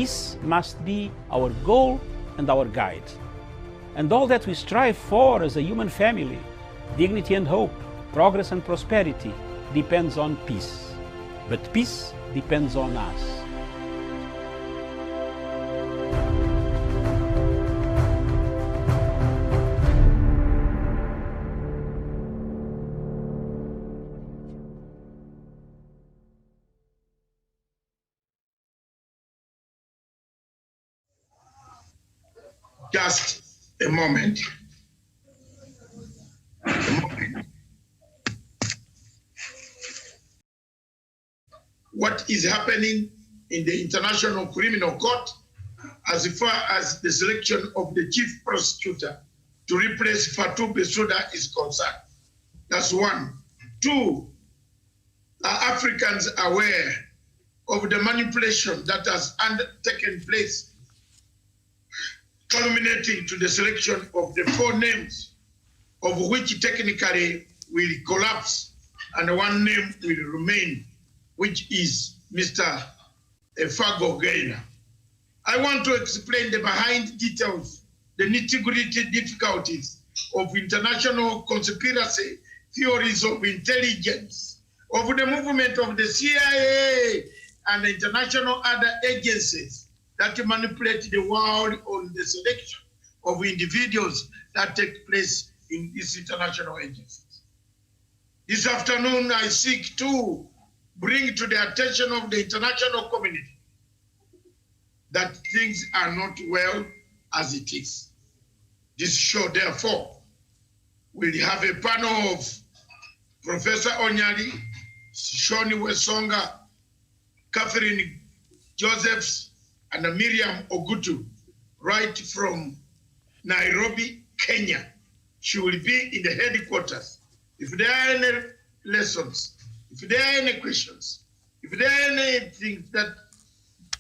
peace must be our goal and our guide. And all that we strive for as a human family, dignity and hope, progress and prosperity, depends on peace. But peace depends on us. Just a moment. What is happening in the International Criminal Court as far as the selection of the chief prosecutor to replace Fatou Bensouda is concerned? That's one. Two, are Africans aware of the manipulation that has taken place, culminating to the selection of the 4 names, of which technically will collapse and one name will remain, which is Mr. Fergal Gaynor. I want to explain the behind details, the nitty-gritty difficulties of international conspiracy, theories of intelligence, of the movement of the CIA and international other agencies that manipulate the world on the selection of individuals that take place in these international agencies. This afternoon, I seek to bring to the attention of the international community that things are not well as it is. This show, therefore, will have a panel of Professor Onyali, Shoni Wesonga, Catherine Josephs, and Miriam Ogutu, right from Nairobi, Kenya. She will be in the headquarters. If there are any lessons, if there are any questions, if there are anything that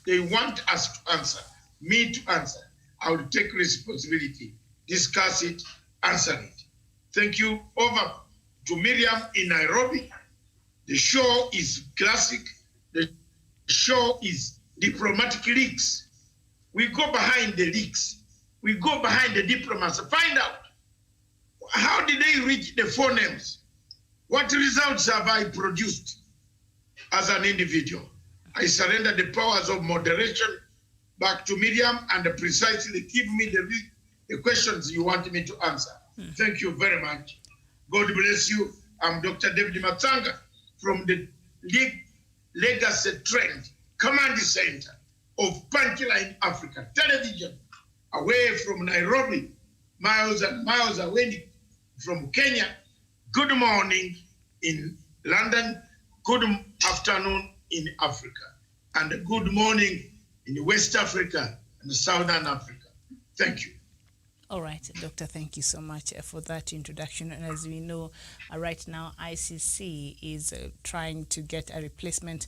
they want us to answer, me to answer, I will take responsibility, discuss it, answer it. Thank you. Over to Miriam in Nairobi. The show is classic. The show is diplomatic leaks. We go behind the leaks. We go behind the diplomats. Find out, how did they reach the 4 names? What results have I produced as an individual? I surrender the powers of moderation back to Miriam and precisely give me the questions you want me to answer. Thank you very much. God bless you. I'm Dr. David Matsanga from the Legacy Trend Command Center of Punchline Africa Television, away from Nairobi, miles and miles away from Kenya. Good morning in London, good afternoon in Africa, and good morning in West Africa and Southern Africa. Thank you. All right, Doctor, thank you so much for that introduction. And as we know, right now, ICC is trying to get a replacement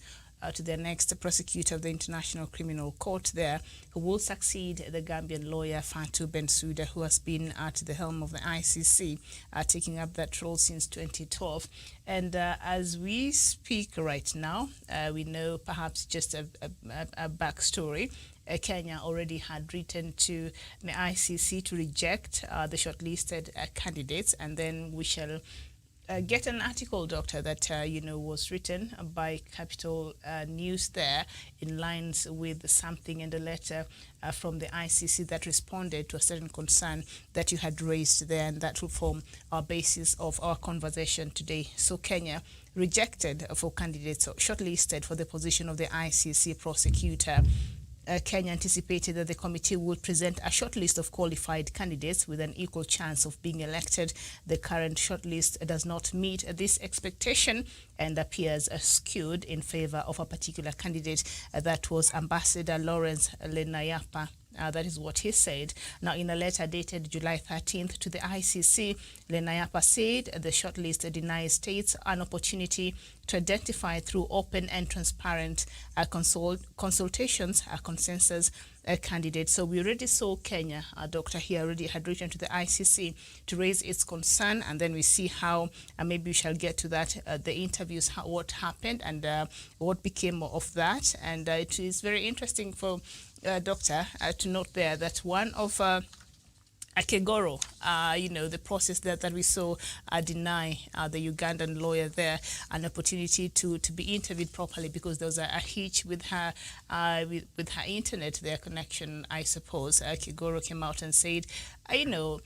to the next prosecutor of the International Criminal Court there, who will succeed the Gambian lawyer Fatou Bensouda, who has been at the helm of the ICC, taking up that role since 2012. And as we speak right now, we know perhaps just a backstory. Kenya already had written to the ICC to reject the shortlisted candidates, and then we shall get an article, Doctor, that was written by Capital News there in lines with something in the letter from the ICC that responded to a certain concern that you had raised there, and that will form our basis of our conversation today. So Kenya rejected 4 candidates shortlisted for the position of the ICC prosecutor. Kenya anticipated that the committee would present a shortlist of qualified candidates with an equal chance of being elected. The current shortlist does not meet this expectation and appears skewed in favor of a particular candidate. That was Ambassador Lawrence Lenayapa. That is what he said. Now, in a letter dated July 13th to the ICC, Lenayapa said the shortlist denies states an opportunity to identify through open and transparent consultations a consensus candidate. So we already saw Kenya, Doctor, here already had written to the ICC to raise its concern, and then we see how, maybe we shall get to that, the interviews, what happened and what became of that. And it is very interesting for Doctor, to note there that one of Akegoro, the process that we saw deny the Ugandan lawyer there an opportunity to be interviewed properly because there was a hitch with her internet, their connection, I suppose. Akegoro came out and said, the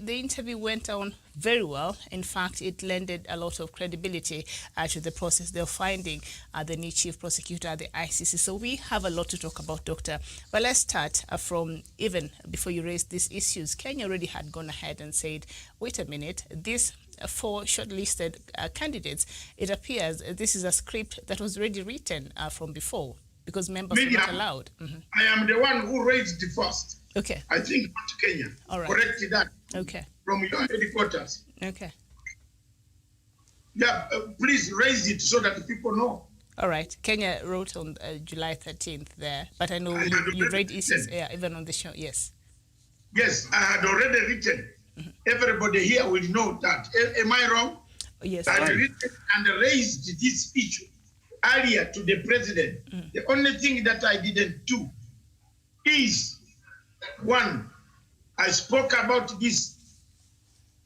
interview went on very well. In fact, it lended a lot of credibility to the process. They're finding the new chief prosecutor at the ICC. So we have a lot to talk about, Doctor. But let's start from even before you raise these issues. Kenya already had gone ahead and said, wait a minute, these 4 shortlisted candidates, it appears this is a script that was already written from before because members were not allowed. I am the one who raised it first. Okay. I think not Kenya. All right. Corrected that. Okay. From your headquarters. Okay. Yeah, please raise it so that the people know. All right. Kenya wrote on July 13th there, but I know you read issues even on the show. Yes. Yes, I had already written. Everybody here will know that. Am I wrong? Yes. I had written and raised this issue earlier to the president. The only thing that I didn't do is, one, I spoke about this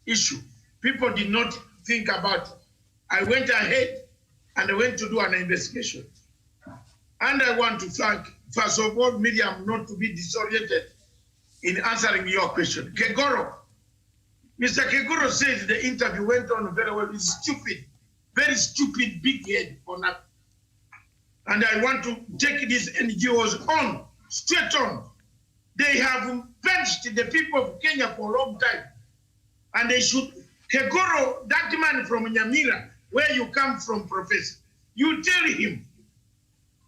issue. People did not think about it. I went ahead and I went to do an investigation. And I want to thank, first of all, Miriam, not to be disoriented in answering your question. Kegoro. Mr. Kegoro says the interview went on very well. It's stupid, very stupid, big head on that. And I want to take these NGOs on, straight on. They have benched the people of Kenya for a long time. And they should, Kegoro, that man from Nyamira, where you come from, Professor, you tell him,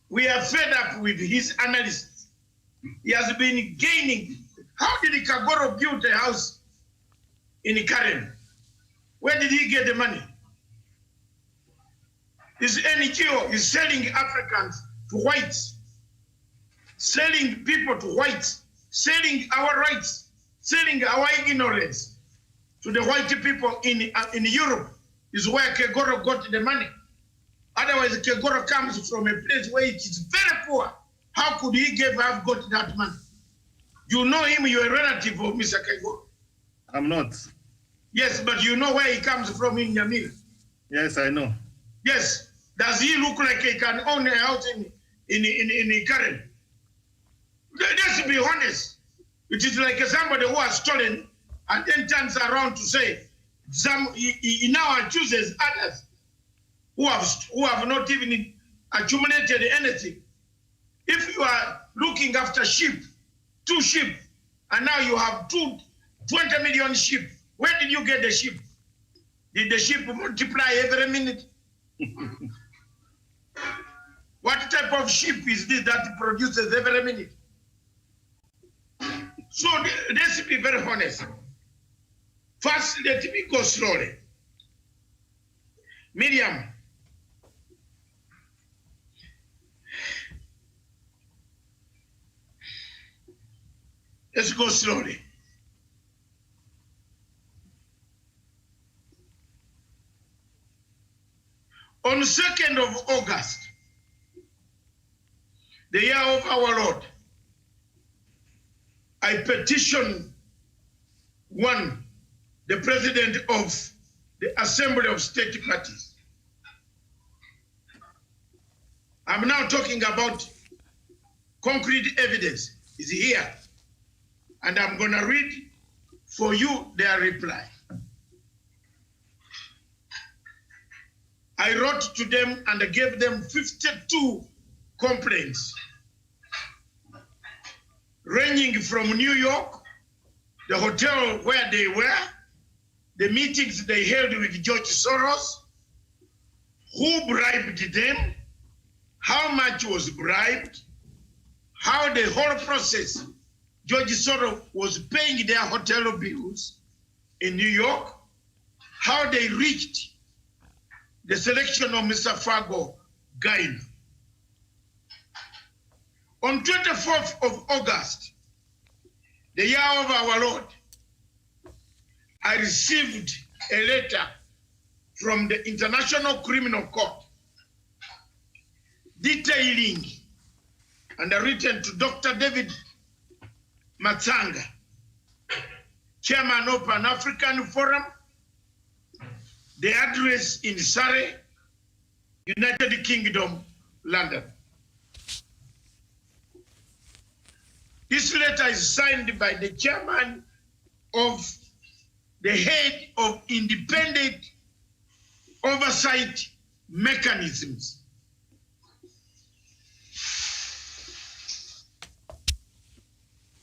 we are fed up with his analysis. He has been gaining. How did Kagoro build a house in Karen? Where did he get the money? His NGO is selling Africans to whites, selling people to whites, selling our rights, selling our ignorance to the white people in Europe is where Kegoro got the money. Otherwise, Kegoro comes from a place where it is very poor. How could he have got that money? You know him, you're a relative of Mr. Kegoro. I'm not. Yes, but you know where he comes from in Nyamira. Yes, I know. Yes. Does he look like he can own a house in Karen? Let's be honest. It is like somebody who has stolen and then turns around to say, he now accuses others who have not even accumulated anything. If you are looking after sheep, 2 sheep, and now you have 20 million sheep, where did you get the sheep? Did the sheep multiply every minute? What type of sheep is this that produces every minute? So let's be very honest. First, let me go slowly. Miriam, let's go slowly. On the 2nd of August, the year of our Lord, I petitioned the president of the Assembly of State Parties. I'm now talking about concrete evidence is here. And I'm going to read for you their reply. I wrote to them and I gave them 52 complaints, ranging from New York, the hotel where they were, the meetings they held with George Soros, who bribed them, how much was bribed, how the whole process, George Soros was paying their hotel bills in New York, how they reached the selection of Mr. Fergal Gaynor. On 24th of August, the year of our Lord, I received a letter from the International Criminal Court detailing and written to Dr. David Matsanga, Chairman of Pan-African Forum, the address in Surrey, United Kingdom, London. This letter is signed by the chairman of the head of independent oversight mechanisms.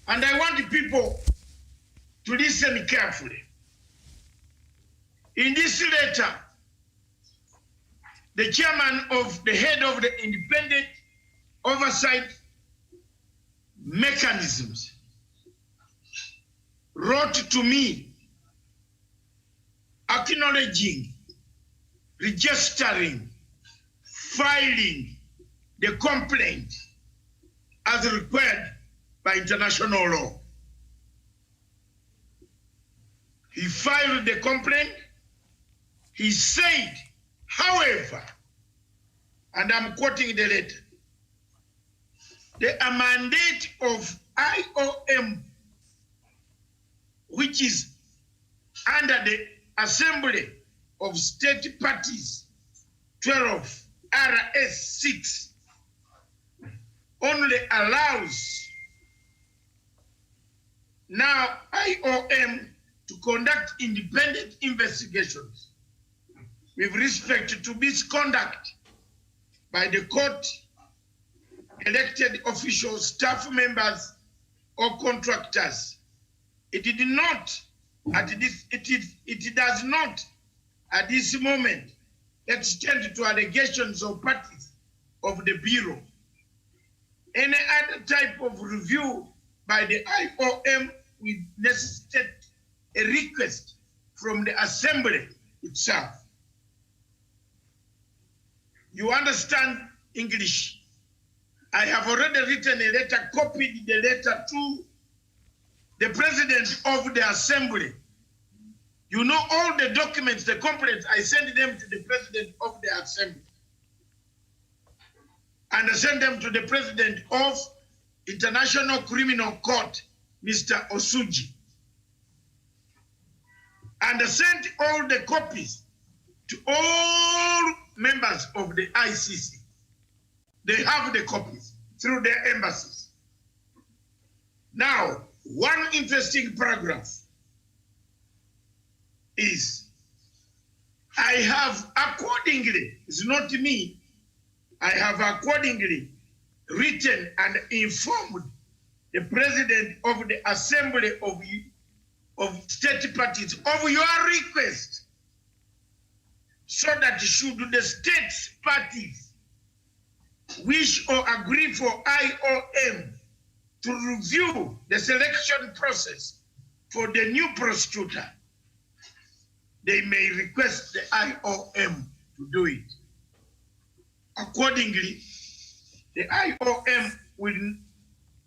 And I want the people to listen carefully. In this letter, the chairman of the head of the independent oversight mechanisms wrote to me acknowledging, registering, filing the complaint as required by international law. He filed the complaint. He said, however, and I'm quoting the letter, the mandate of IOM, which is under the Assembly of State Parties 12 RS 6, only allows now IOM to conduct independent investigations with respect to misconduct by the court, elected officials, staff members, or contractors. It did not it does not at this moment extend to allegations of parties of the Bureau. Any other type of review by the IOM will necessitate a request from the Assembly itself. You understand English? I have already written a letter, copied the letter to the President of the Assembly. You know all the documents, the complaints, I send them to the President of the Assembly. And I send them to the President of International Criminal Court, Mr. Osuji. And I sent all the copies to all members of the ICC. They have the copies through their embassies. Now, one interesting paragraph is, I have accordingly, it's not me, I have accordingly written and informed the President of the Assembly of State Parties of your request, so that should the state parties wish or agree for IOM to review the selection process for the new prosecutor, they may request the IOM to do it. Accordingly, the IOM will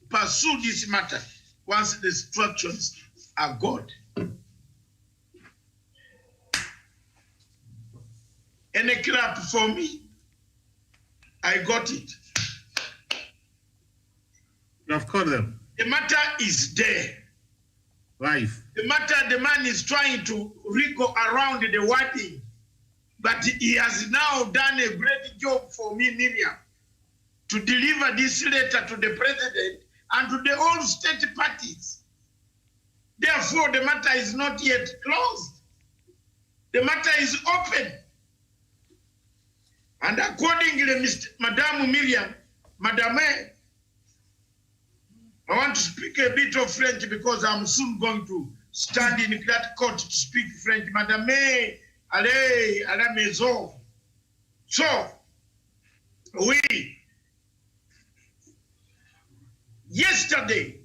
pursue this matter once the instructions are got. Any clap for me? I got it. You have called them. The matter is there. Live. The matter, the man is trying to wriggle around the wording, but he has now done a great job for me, Miriam, to deliver this letter to the President and to the whole state parties. Therefore, the matter is not yet closed. The matter is open. And accordingly, Madame Miriam, Madame, I want to speak a bit of French because I'm soon going to stand in that court to speak French. Madame, allez à la maison. So, oui. Yesterday,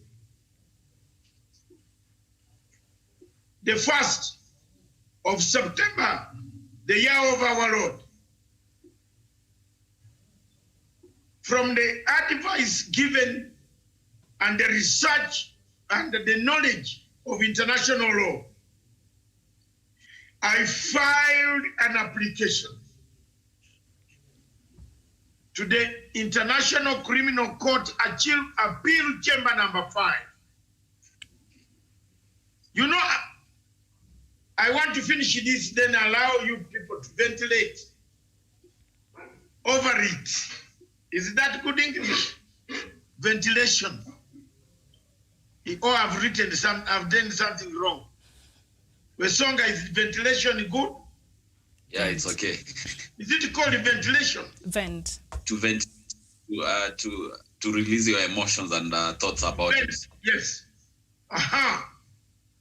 the 1st of September, the year of our Lord, from the advice given and the research and the knowledge of international law, I filed an application to the International Criminal Court Appeal Chamber number 5. You know, I want to finish this, then allow you people to ventilate over it. Is that good English? Ventilation. Or I've done something wrong. Wesonga, is ventilation good? Yeah, it's okay. Is it called ventilation? Vent. To vent, to release your emotions and thoughts about Vent, it. yes. Aha.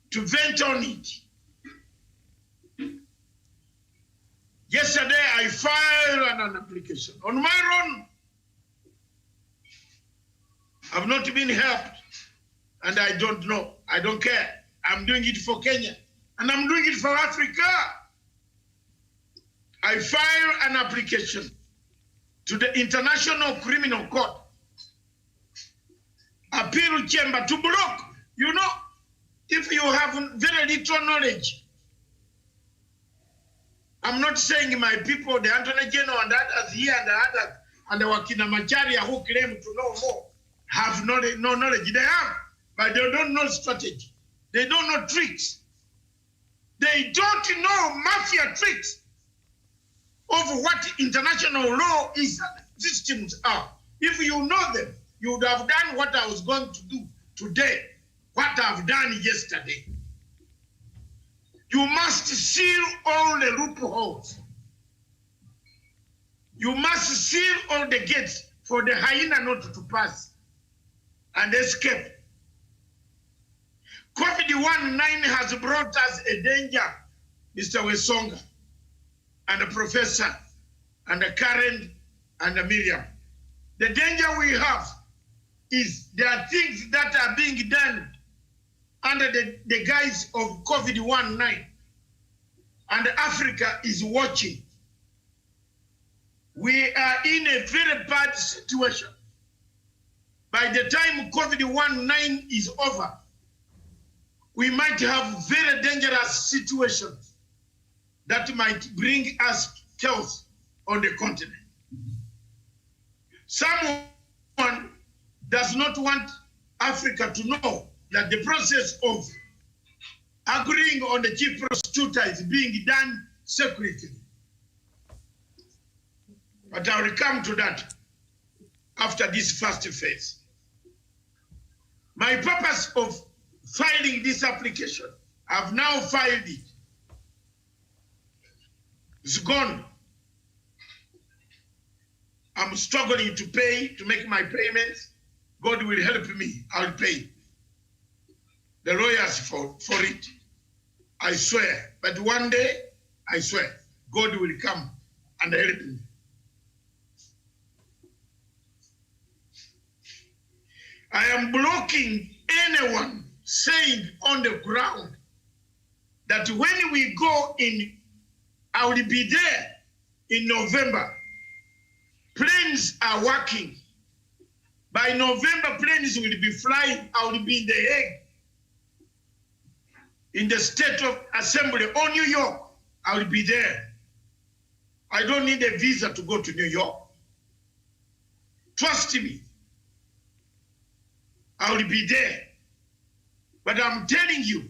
To vent on it. Yesterday, I filed an application on my own. I've not been helped, and I don't know. I don't care. I'm doing it for Kenya, and I'm doing it for Africa. I filed an application to the International Criminal Court Appeal Chamber to block. You know, if you have very little knowledge, I'm not saying my people, the Attorney General and others here and the others, and the Wakina Macharia who claim to know more, have no knowledge. They have, but they don't know strategy. They don't know tricks. They don't know mafia tricks of what international law is, systems are. If you know them, you would have done what I was going to do today, what I've done yesterday. You must seal all the loopholes. You must seal all the gates for the hyena not to pass and escape. COVID-19 has brought us a danger, Mr. Wesonga, and the professor, and the Karen, and the Miriam. The danger we have is there are things that are being done under the guise of COVID-19, and Africa is watching. We are in a very bad situation. By the time COVID-19 is over, we might have very dangerous situations that might bring us chaos on the continent. Someone does not want Africa to know that the process of agreeing on the chief prosecutor is being done secretly. But I will come to that after this first phase. My purpose of filing this application, I've now filed it. It's gone. I'm struggling to pay, to make my payments. God will help me, I'll pay. The lawyers for it, I swear. But one day, I swear, God will come and help me. I am blocking anyone saying on the ground that when we go in, I will be there in November. Planes are working. By November, planes will be flying. I will be in The Hague, in the State of Assembly, or New York. I will be there. I don't need a visa to go to New York. Trust me. I will be there. But I'm telling you,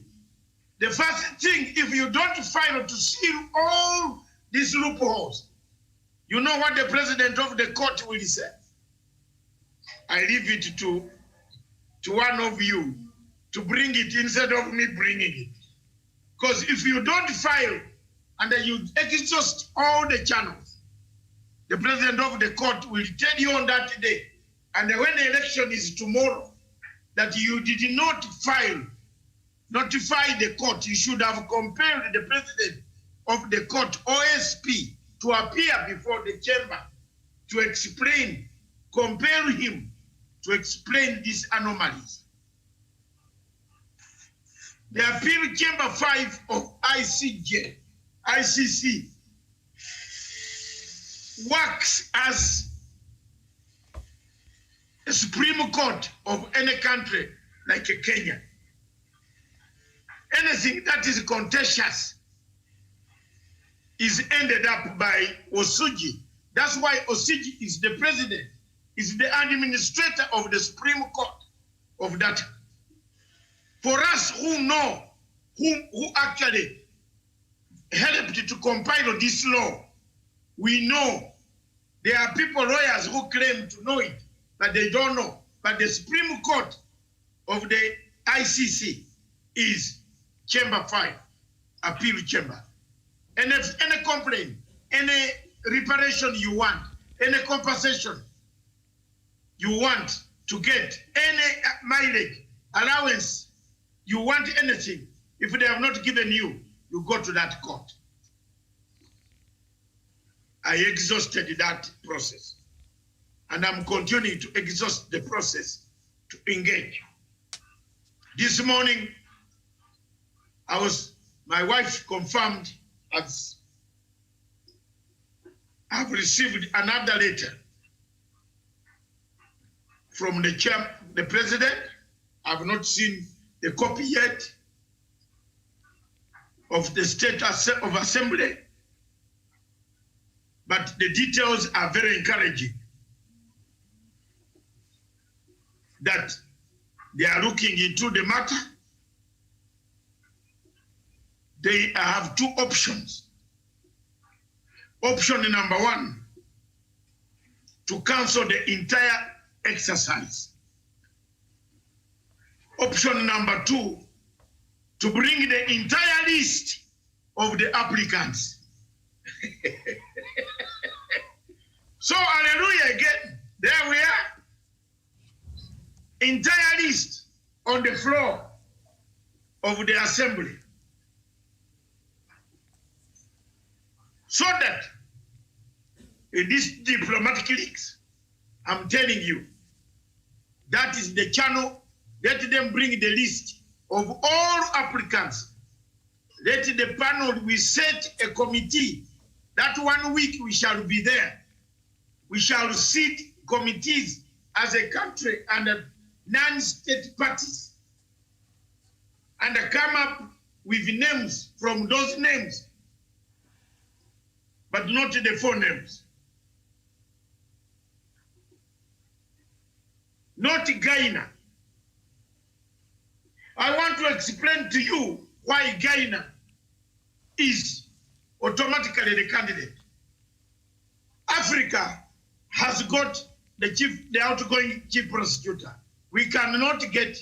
the first thing, if you don't file to seal all these loopholes, you know what the president of the court will say? I leave it to one of you to bring it instead of me bringing it. Because if you don't file and then you exhaust all the channels, the president of the court will tell you on that day, and when the election is tomorrow, that you did not file, notify the court. You should have compelled the president of the court, OSP, to appear before the chamber to explain, compel him to explain these anomalies. The Appeal Chamber 5 of ICC works as a Supreme Court of any country like Kenya. Anything that is contentious is ended up by Osuji, That's why Osigi is the president, is the administrator of the Supreme Court of that. For us who know, who actually helped to compile this law, we know there are people, lawyers, who claim to know it, but they don't know. But the Supreme Court of the ICC is Chamber 5, Appeal Chamber. And if any complaint, any reparation you want, any compensation you want to get, any mileage, allowance, you want anything, if they have not given you, you go to that court. I exhausted that process. And I'm continuing to exhaust the process to engage. This morning, my wife confirmed as I've received another letter from the president. I've not seen the copy yet of the State of Assembly, but the details are very encouraging that they are looking into the matter. They have two options. Option number one, to cancel the entire exercise. Option number two, to bring the entire list of the applicants. So, hallelujah again, there we are. Entire list on the floor of the assembly. So that in these diplomatic leaks, I'm telling you, that is the channel. Let them bring the list of all applicants. Let the panel, we set a committee. That 1 week we shall be there. We shall sit committees as a country and non-state parties and come up with names from those names, but not the four names. Not Gaynor. I want to explain to you why Gaynor is automatically the candidate. Africa has got the outgoing chief prosecutor. We cannot get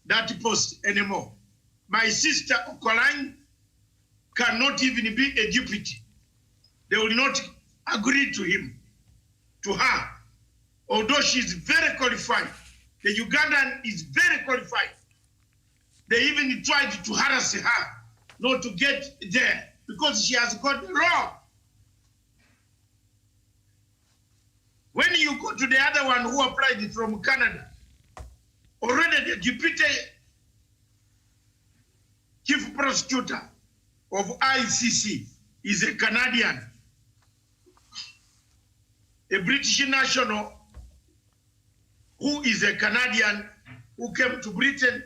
that post anymore. My sister Okolang cannot even be a deputy. They will not agree to him, to her, although she is very qualified. The Ugandan is very qualified. They even tried to harass her not to get there because she has got the law. When you go to the other one who applied from Canada, already the deputy chief prosecutor of ICC is a Canadian, a British national who is a Canadian who came to Britain,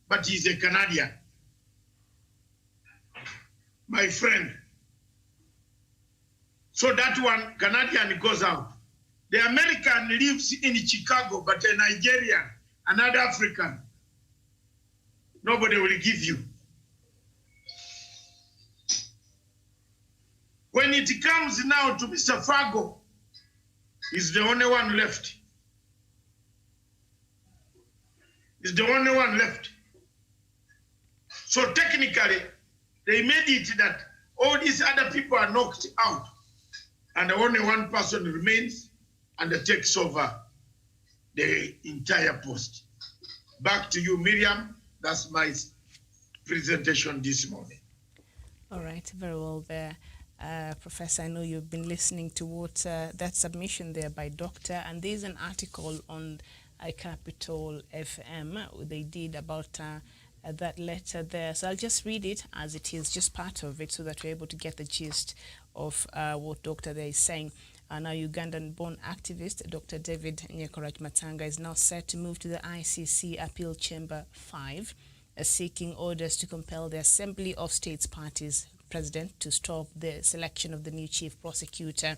but he's a Canadian. My friend. So that one, Canadian goes out. The American lives in Chicago, but a Nigerian, another African, nobody will give you. When it comes now to Mr. Fergal, he's the only one left. He's the only one left. So technically, they made it that all these other people are knocked out and only one person remains and takes over the entire post. Back to you, Miriam. That's my presentation this morning. All right, very well there. Professor, I know you've been listening to what that submission there by Doctor, and there's an article on Capital FM they did about that letter there. So I'll just read it as it is, just part of it, so that we're able to get the gist of what Doctor there is saying. Now Ugandan-born activist Dr. David Nyekorach Matanga is now set to move to the ICC Appeal Chamber 5, seeking orders to compel the Assembly of States Parties president to stop the selection of the new chief prosecutor.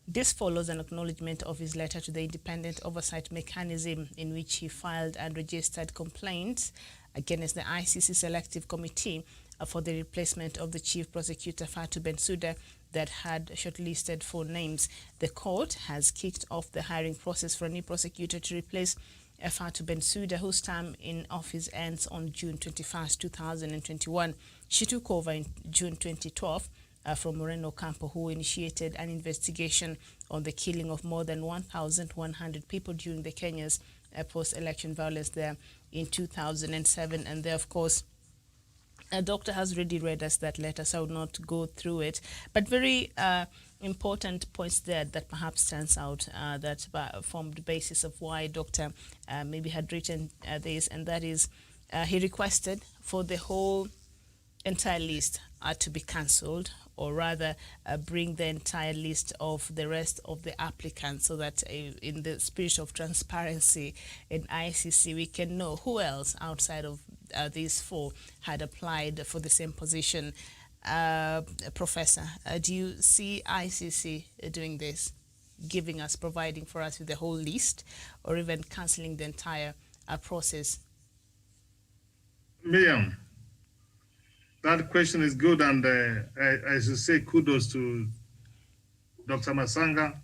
This follows an acknowledgement of his letter to the independent oversight mechanism in which he filed and registered complaints against the ICC Selective Committee for the replacement of the Chief Prosecutor Fatou Bensouda that had shortlisted 4 names. The court has kicked off the hiring process for a new prosecutor to replace Fatou Bensouda, whose term in office ends on June 21, 2021. She took over in June 2012 from Moreno Campo, who initiated an investigation on the killing of more than 1,100 people during the Kenya's post-election violence there in 2007. And there, of course, a doctor has already read us that letter, so I will not go through it. But very important points there that perhaps stands out that formed the basis of why Doctor maybe had written this, and that is he requested for the whole entire list to be cancelled, or rather bring the entire list of the rest of the applicants, so that in the spirit of transparency in ICC we can know who else outside of these 4 had applied for the same position. Professor, do you see ICC doing this, providing for us with the whole list, or even cancelling the entire process? Miriam, that question is good, and I should say kudos to Dr. Masanga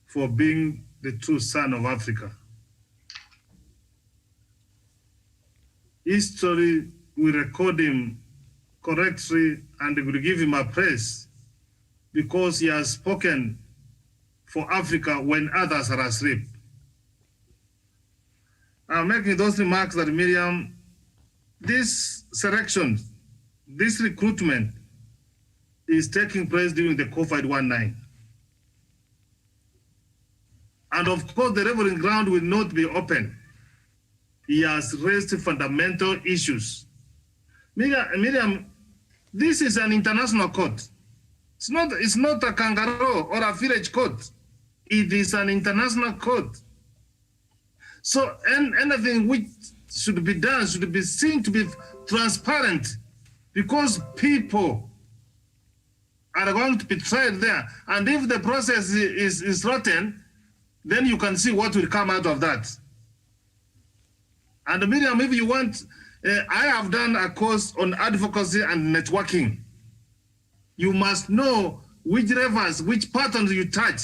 for being the true son of Africa. History will record him correctly and will give him a praise because he has spoken for Africa when others are asleep. I'm making those remarks that, Miriam, this selection, this recruitment is taking place during the COVID-19. And of course, the leveling ground will not be open. He has raised fundamental issues. Miriam, this is an international court. It's not a kangaroo or a village court. It is an international court. So anything which should be done should be seen to be transparent, because people are going to be tried there. And if the process is rotten, then you can see what will come out of that. And Miriam, if you want, I have done a course on advocacy and networking. You must know which levels, which patterns you touch.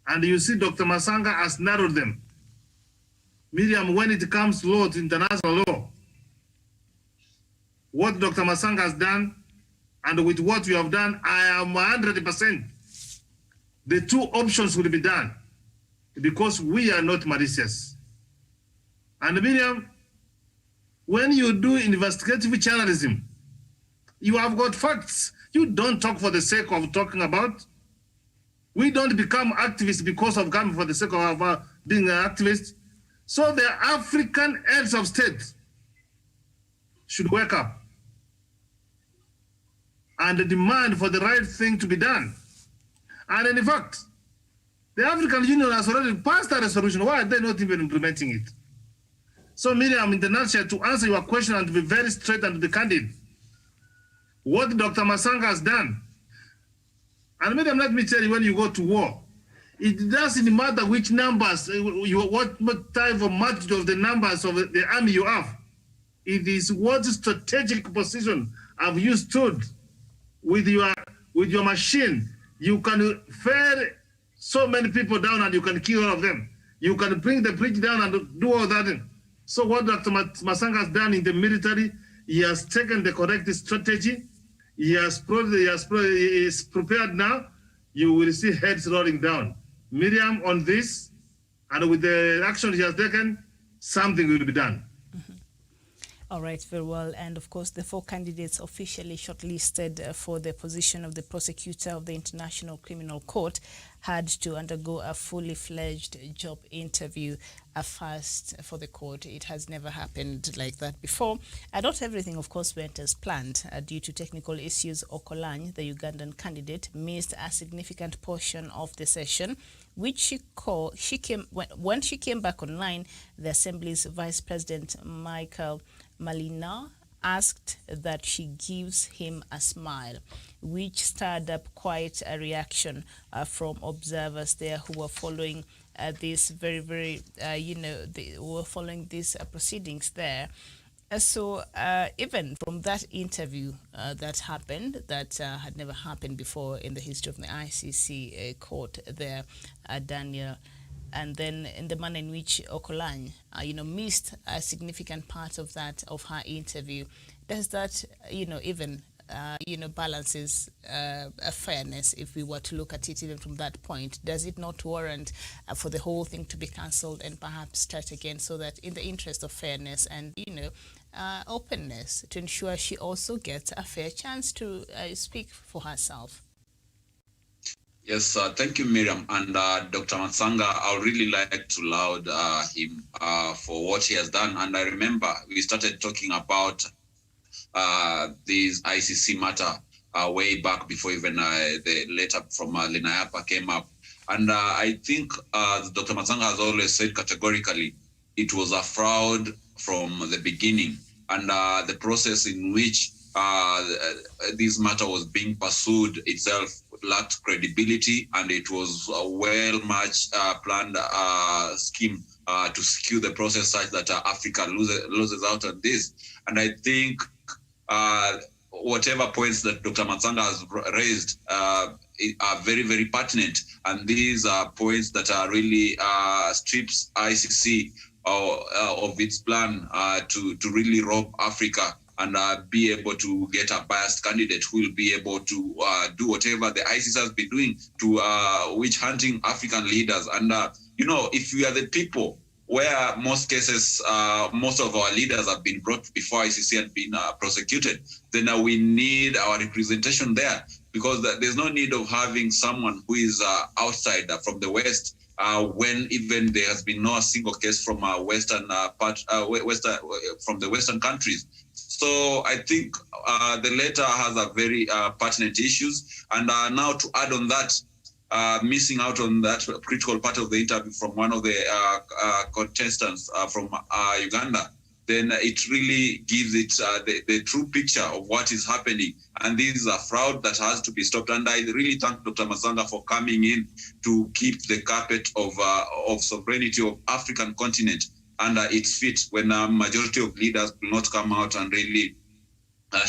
And you see Dr. Masanga has narrowed them. Miriam, when it comes to law, to international law, what Dr. Masanga has done and with what you have done, I am 100%. The 2 options will be done because we are not malicious. And Miriam, when you do investigative journalism, you have got facts. You don't talk for the sake of talking about. We don't become activists because of coming for the sake of being an activist. So the African heads of state should wake up and demand for the right thing to be done. And in fact, the African Union has already passed a resolution. Why are they not even implementing it? So Miriam, in the nutshell, to answer your question and to be very straight and to be candid, what Dr. Masanga has done, and Miriam, let me tell you, when you go to war, it doesn't matter which numbers, what type of magnitude of the numbers of the army you have. It is what strategic position have you stood with your machine. You can fire so many people down and you can kill all of them. You can bring the bridge down and do all that. So what Dr. Masanga has done in the military, he has taken the correct strategy. He is prepared now. You will see heads rolling down. Miriam, on this, and with the action he has taken, something will be done. All right, very well. And of course, the 4 candidates officially shortlisted for the position of the prosecutor of the International Criminal Court had to undergo a fully fledged job interview, a first for the court. It has never happened like that before. Not everything, of course, went as planned. Due to technical issues, Okolany, the Ugandan candidate, missed a significant portion of the session, which when she came back online, the Assembly's Vice President Michael Malina asked that she gives him a smile. which stirred up quite a reaction from observers there who were following this were following these proceedings there. So even from that interview that happened, that had never happened before in the history of the ICC court there, Daniel, and then in the manner in which Okolan, missed a significant part of her interview, does that, even balances a fairness if we were to look at it even from that point? Does it not warrant for the whole thing to be cancelled and perhaps start again, so that in the interest of fairness and, openness, to ensure she also gets a fair chance to speak for herself? Yes, thank you, Miriam. And Dr. Matsanga, I would really like to laud him for what he has done. And I remember we started talking about this ICC matter way back before even the letter from Linayapa came up. And I think Dr. Matsanga has always said categorically it was a fraud from the beginning. And the process in which this matter was being pursued itself lacked credibility, and it was a well-matched planned scheme to skew the process such that Africa loses out on this. And I think whatever points that Dr. Matsanga has raised are very, very pertinent. And these are points that are really strips ICC of its plan to really rob Africa and be able to get a biased candidate who will be able to do whatever the ICC has been doing to witch hunting African leaders. And, if we are the people where most cases, most of our leaders have been brought before ICC and been prosecuted, then we need our representation there, because there's no need of having someone who is outside from the West when even there has been no single case from Western from the Western countries. So I think the letter has a very pertinent issues. And now to add on that, missing out on that critical part of the interview from one of the contestants from Uganda, then it really gives it the true picture of what is happening. And this is a fraud that has to be stopped. And I really thank Dr. Matsanga for coming in to keep the carpet of sovereignty of African continent under its feet, when a majority of leaders will not come out and really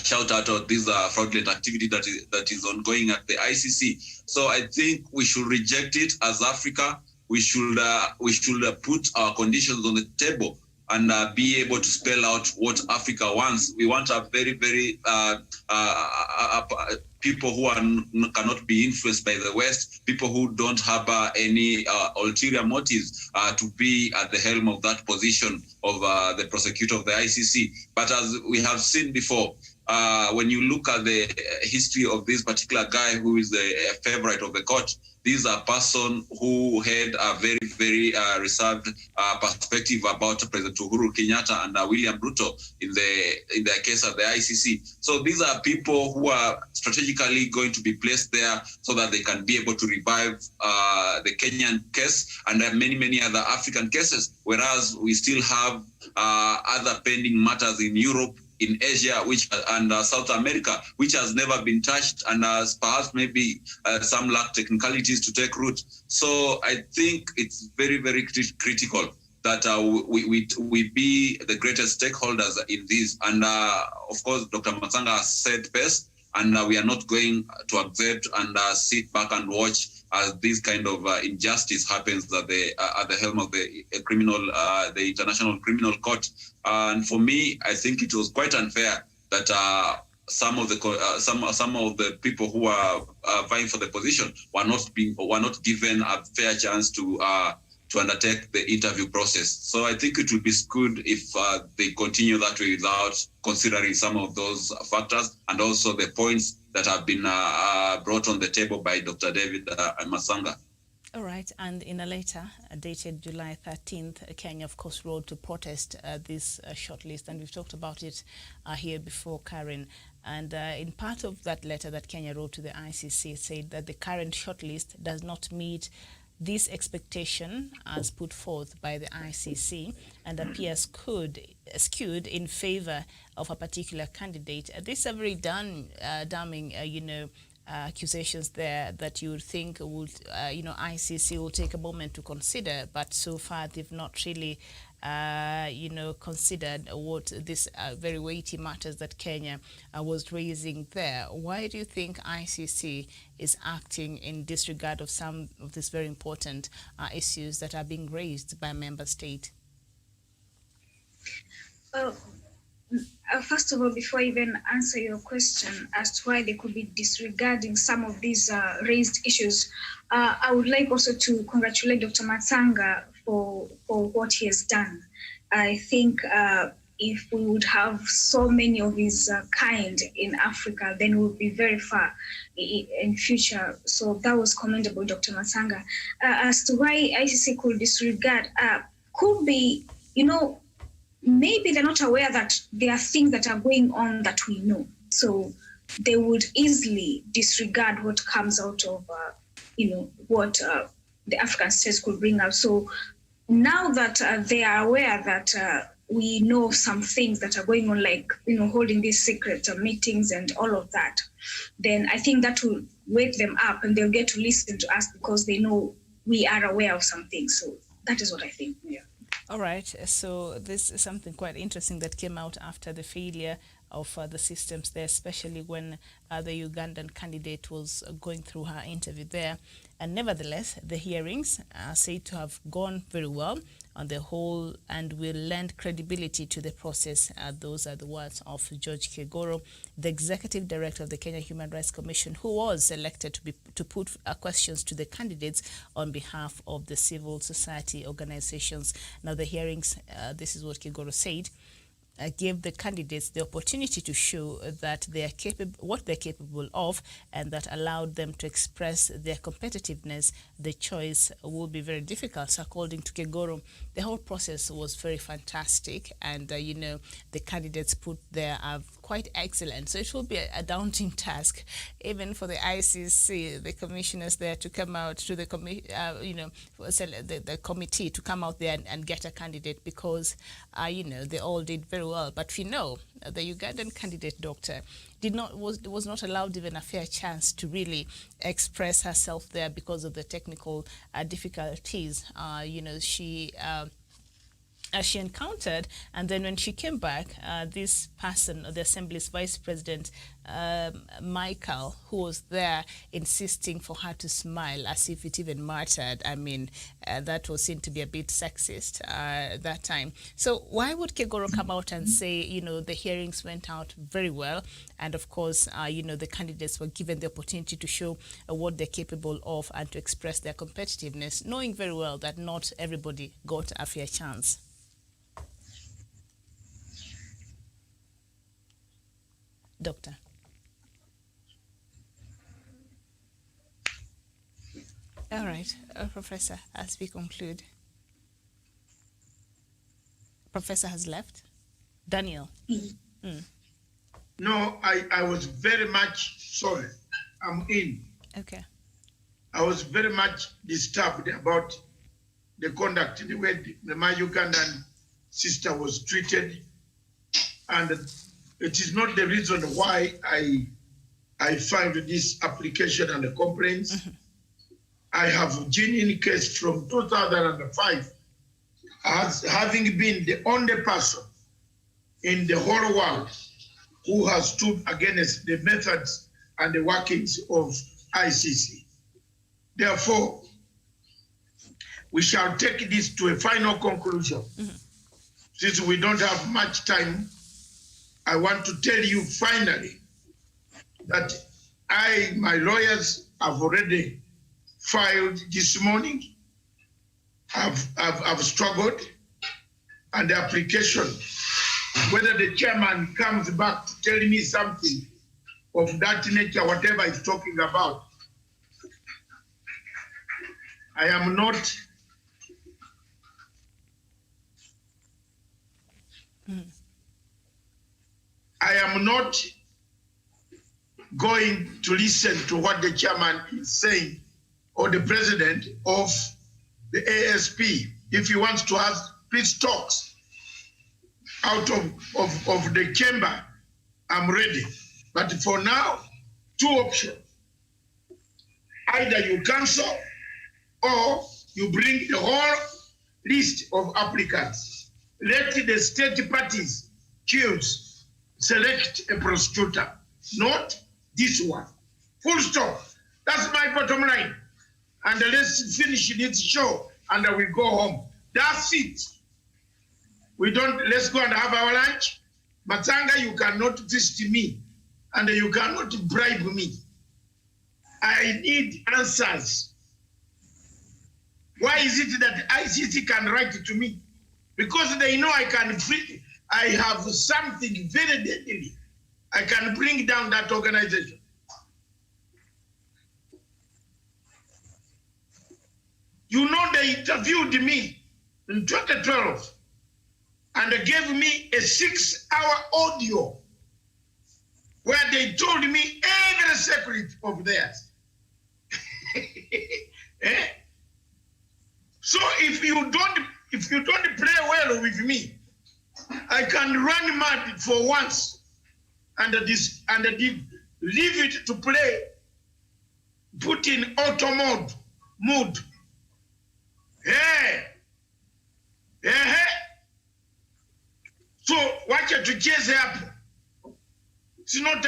shout out this fraudulent activity that is ongoing at the ICC. So I think we should reject it as Africa. We should put our conditions on the table and be able to spell out what Africa wants. We want a very, very people who cannot be influenced by the West, people who don't have any ulterior motives to be at the helm of that position of the prosecutor of the ICC. But as we have seen before, when you look at the history of this particular guy who is the favorite of the court, this is a person who had a very, very reserved perspective about President Uhuru Kenyatta and William Ruto in their case at the ICC. So these are people who are strategically going to be placed there so that they can be able to revive the Kenyan case and many, many other African cases, whereas we still have other pending matters in Europe, in Asia, and South America, which has never been touched, and perhaps maybe some lack technicalities to take root. So I think it's very, very critical that we be the greatest stakeholders in this. And of course, Dr. Matsanga has said best, and we are not going to accept and sit back and watch as this kind of injustice happens at the helm of the the International Criminal Court. And for me, I think it was quite unfair that some of the people who are vying for the position were not given a fair chance to undertake the interview process. So I think it would be good if they continue that way without considering some of those factors and also the points that have been brought on the table by Dr. David Matsanga. All right, and in a letter dated July 13th, Kenya, of course, wrote to protest this shortlist, and we've talked about it here before, Karen. And in part of that letter that Kenya wrote to the ICC, said that the current shortlist does not meet this expectation as put forth by the ICC and appears skewed in favor of a particular candidate. These are very damning, accusations there that you would think would, ICC will take a moment to consider, but so far they've not really, considered what this very weighty matters that Kenya was raising there. Why do you think ICC is acting in disregard of some of these very important issues that are being raised by member state? First of all, before I even answer your question as to why they could be disregarding some of these raised issues, I would like also to congratulate Dr. Matsanga for what he has done. I think if we would have so many of his kind in Africa, then we would be very far in future. So that was commendable, Dr. Matsanga. As to why ICC could disregard, could be, maybe they're not aware that there are things that are going on that we know. So they would easily disregard what comes out of, what the African states could bring up. So now that they are aware that we know some things that are going on, like, holding these secret meetings and all of that, then I think that will wake them up and they'll get to listen to us because they know we are aware of some things. So that is what I think, yeah. All right, so this is something quite interesting that came out after the failure of the systems there, especially when the Ugandan candidate was going through her interview there. And nevertheless, the hearings are said to have gone very well on the whole and will lend credibility to the process. Those are the words of George Kegoro, the executive director of the Kenya Human Rights Commission, who was elected to put questions to the candidates on behalf of the civil society organizations. Now, the hearings, this is what Kegoro said, gave the candidates the opportunity to show that they are what they're capable of, and that allowed them to express their competitiveness. The choice will be very difficult. So according to Kegoro, the whole process was very fantastic, and the candidates put there are quite excellent. So it will be a daunting task, even for the ICC, the commissioners there, to come out to the the committee to come out there and get a candidate, because they all did very well. But the Ugandan candidate, doctor, was not allowed even a fair chance to really express herself there because of the technical difficulties she encountered. And then when she came back, this person, the Assembly's Vice President, Michael, who was there insisting for her to smile as if it even mattered. I mean, that was seen to be a bit sexist that time. So why would Kegoro come out and say, the hearings went out very well, and of course, the candidates were given the opportunity to show what they're capable of and to express their competitiveness, knowing very well that not everybody got a fair chance? Doctor. All right, Professor, as we conclude. Professor has left. Daniel. No, I was very much sorry. I'm in. Okay. I was very much disturbed about the conduct, the way my Ugandan sister was treated, and it is not the reason why I filed this application and the complaints. Mm-hmm. I have a genuine case from 2005 as having been the only person in the whole world who has stood against the methods and the workings of ICC. Therefore, we shall take this to a final conclusion. Mm-hmm. Since we don't have much time, I want to tell you finally that my lawyers have already filed this morning. I've struggled, and the application, whether the chairman comes back to tell me something of that nature, whatever he's talking about, I am not going to listen to what the chairman is saying or the president of the ASP, if he wants to have peace talks out of the chamber, I'm ready. But for now, two options. Either you cancel or you bring the whole list of applicants. Let the state parties choose, select a prosecutor, not this one. Full stop. That's my bottom line. And let's finish this show and we go home. That's it. Let's go and have our lunch. Matsanga, you cannot visit me and you cannot bribe me. I need answers. Why is it that ICC can write it to me? Because they know I have something very deadly. I can bring down that organization. You know, they interviewed me in 2012 and they gave me a 6-hour audio where they told me every secret of theirs. Eh? So if you don't play well with me, I can run mad for once and leave it to play, put in auto mood. Hey. So watch it to chase up.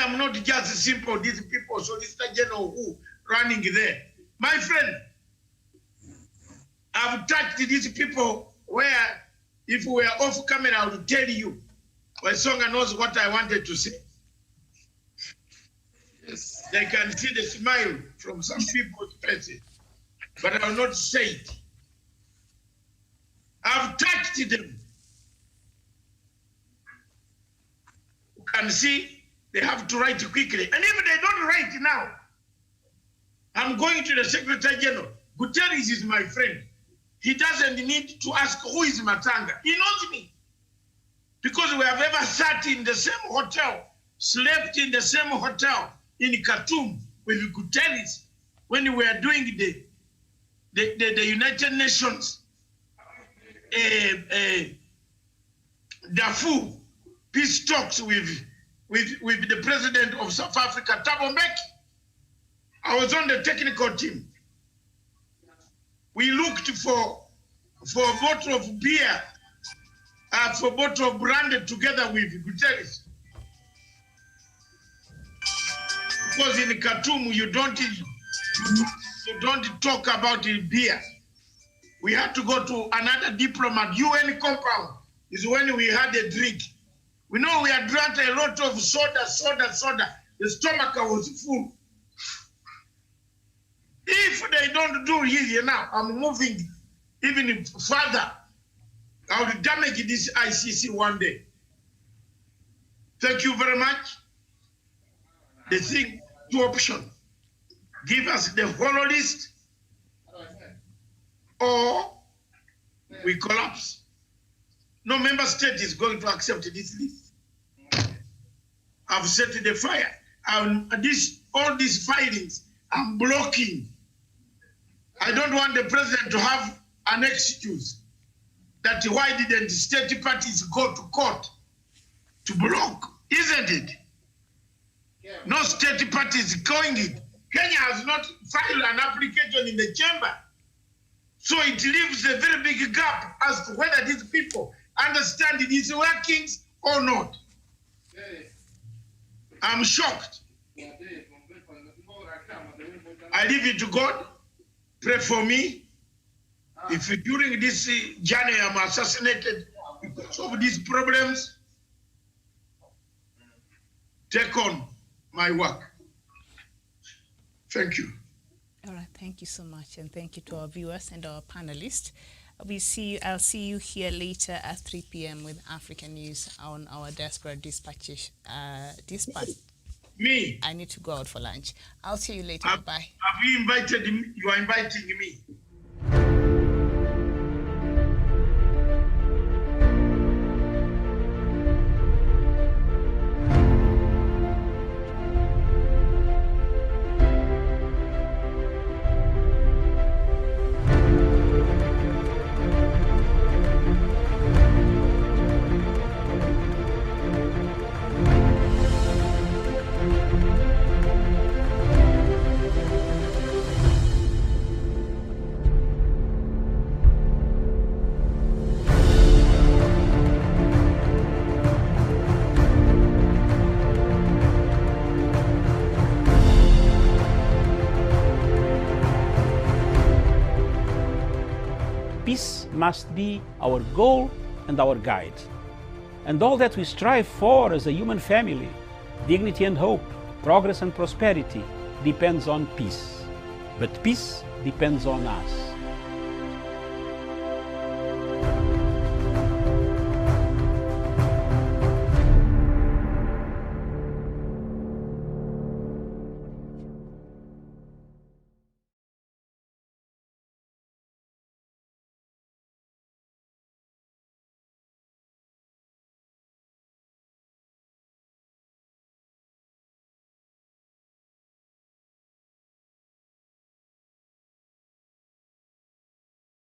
I'm not just simple, these people, so this general who running there. My friend, I've touched these people where if we were off camera, I would tell you. Songa knows what I wanted to say. Yes. They can see the smile from some people's faces, but I will not say it. I've touched them. You can see they have to write quickly. And if they don't write now, I'm going to the Secretary General. Guterres is my friend. He doesn't need to ask who is Matanga. He knows me. Because we have ever sat in the same hotel, slept in the same hotel in Khartoum with Guterres when we were doing the United Nations Darfur peace talks with the president of South Africa, Thabo Mbeki. I was on the technical team. We looked for a bottle of beer, for a bottle of brandy together with Guterres. Because in Khartoum, you don't talk about beer. We had to go to another diplomat, UN compound, is when we had a drink. We know we had drank a lot of soda. The stomach was full. If they don't do here now, I'm moving even further. I will damage this ICC one day. Thank you very much. The thing, two options. Give us the whole list, or we collapse. No member state is going to accept this list. I've set the fire. All these filings, I'm blocking. I don't want the president to have an excuse that why didn't state parties go to court to block, isn't it? No state parties going it. Kenya has not filed an application in the chamber. So it leaves a very big gap as to whether these people understand these workings or not. I'm shocked. I leave it to God. Pray for me. If during this journey I'm assassinated because of these problems, take on my work. Thank you. All right, thank you so much, and thank you to our viewers and our panelists. I'll see you here later at 3 p.m. with African News on our Diaspora Dispatch. Me? I need to go out for lunch. I'll see you later. Bye. Have you invited me? You are inviting me. peace must be our goal and our guide. And all that we strive for as a human family, dignity and hope, progress and prosperity, depends on peace. But peace depends on us.